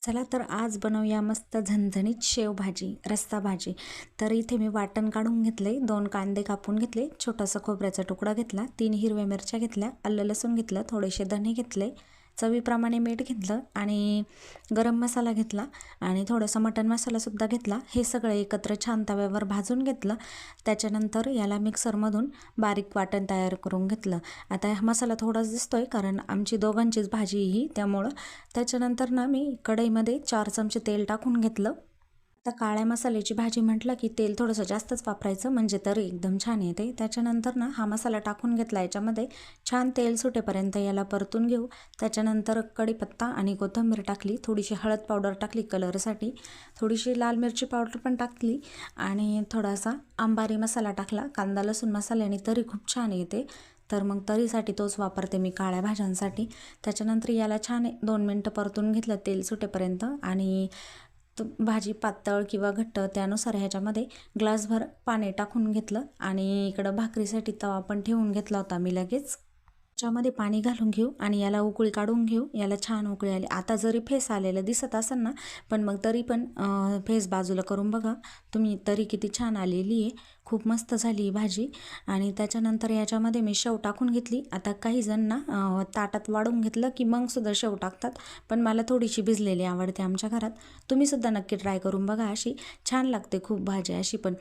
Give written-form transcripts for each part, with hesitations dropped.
चला तर आज बनवूया मस्त झणझणीत शेवभाजी, रस्सा भाजी। तर इथे मी वाटण काढून घेतले, 2 कांदे कापून घेतले, छोटासा खोबऱ्याचा तुकडा घेतला, 3 हिरव्या मिरच्या घेतल्या, आलं लसूण घेतलं, थोडेसे धने घेतले, चवीप्रमाणे मीठ घेतलं आणि गरम मसाला घेतला आणि थोडासा मटण मसालासुद्धा घेतला। हे सगळं एकत्र छान तव्यावर भाजून घेतलं। त्याच्यानंतर याला मिक्सरमधून बारीक वाटण तयार करून घेतलं। आता हा मसाला थोडाच दिसतोय कारण आमची दोघांचीच भाजी ही, त्यामुळं त्याच्यानंतर ना मी कढईमध्ये 4 चमचे तेल टाकून घेतलं। आता काळ्या मसाल्याची भाजी म्हटलं की तेल थोडंसं जास्तच वापरायचं, म्हणजे तरी एकदम छान येते। त्याच्यानंतर ना हा मसाला टाकून घेतला, याच्यामध्ये छान तेल सुटेपर्यंत याला परतून घेऊ। त्याच्यानंतर कढीपत्ता आणि कोथिंबीर टाकली, थोडीशी हळद पावडर टाकली कलरसाठी, थोडीशी लाल मिरची पावडर पण टाकली आणि थोडासा अंबारी मसाला टाकला। कांदा लसूण मसाल्याने तरी खूप छान येते, तर मग तरीसाठी तोच वापरते मी काळ्या भाज्यांसाठी। त्याच्यानंतर याला छान 2 मिनटं परतून घेतलं तेल सुटेपर्यंत आणि भाजी पातळ किंवा घट्ट त्यानुसार ह्याच्यामध्ये ग्लासभर पाणी टाकून घेतलं आणि इकडं भाकरीसाठी तवा पण ठेवून घेतला होता मी लगेच। त्याच्यामध्ये पाणी घालून घेऊ आणि याला उकळी काढून घेऊ। याला छान उकळी आली, आता जरी फेस आलेलं दिसत असेल ना, पण मग तरी पण फेस बाजूला करून बघा तुम्ही, तरी किती छान आलेली आहे, खूप मस्त झाली ही भाजी। आणि त्याच्यानंतर याच्यामध्ये मी शेव टाकून घेतली। आता काही जण ना ताटात वाढून घेतलं की मग सुद्धा शेव टाकतात, पण मला थोडीशी भिजलेली आवडते आमच्या घरात। तुम्ही सुद्धा नक्की ट्राय करून बघा, अशी छान लागते खूप भाजी अशी पण।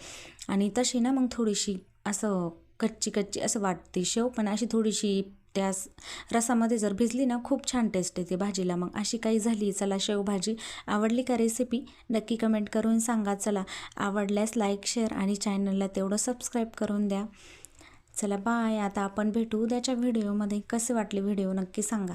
आणि तशी ना मग थोडीशी असं कच्ची कच्ची असं वाटते शेव, पण अशी थोडीशी त्या रसामध्ये जर भिजली ना खूप छान टेस्ट येते भाजीला। मग अशी काही झाली। चला, शेवभाजी आवडली का रेसिपी नक्की कमेंट करून सांगा। चला, आवडल्यास लाईक शेअर आणि चॅनलला तेवढं सबस्क्राईब करून द्या। चला बाय, आता आपण भेटू उद्याच्या व्हिडिओमध्ये। कसे वाटले व्हिडिओ नक्की सांगा।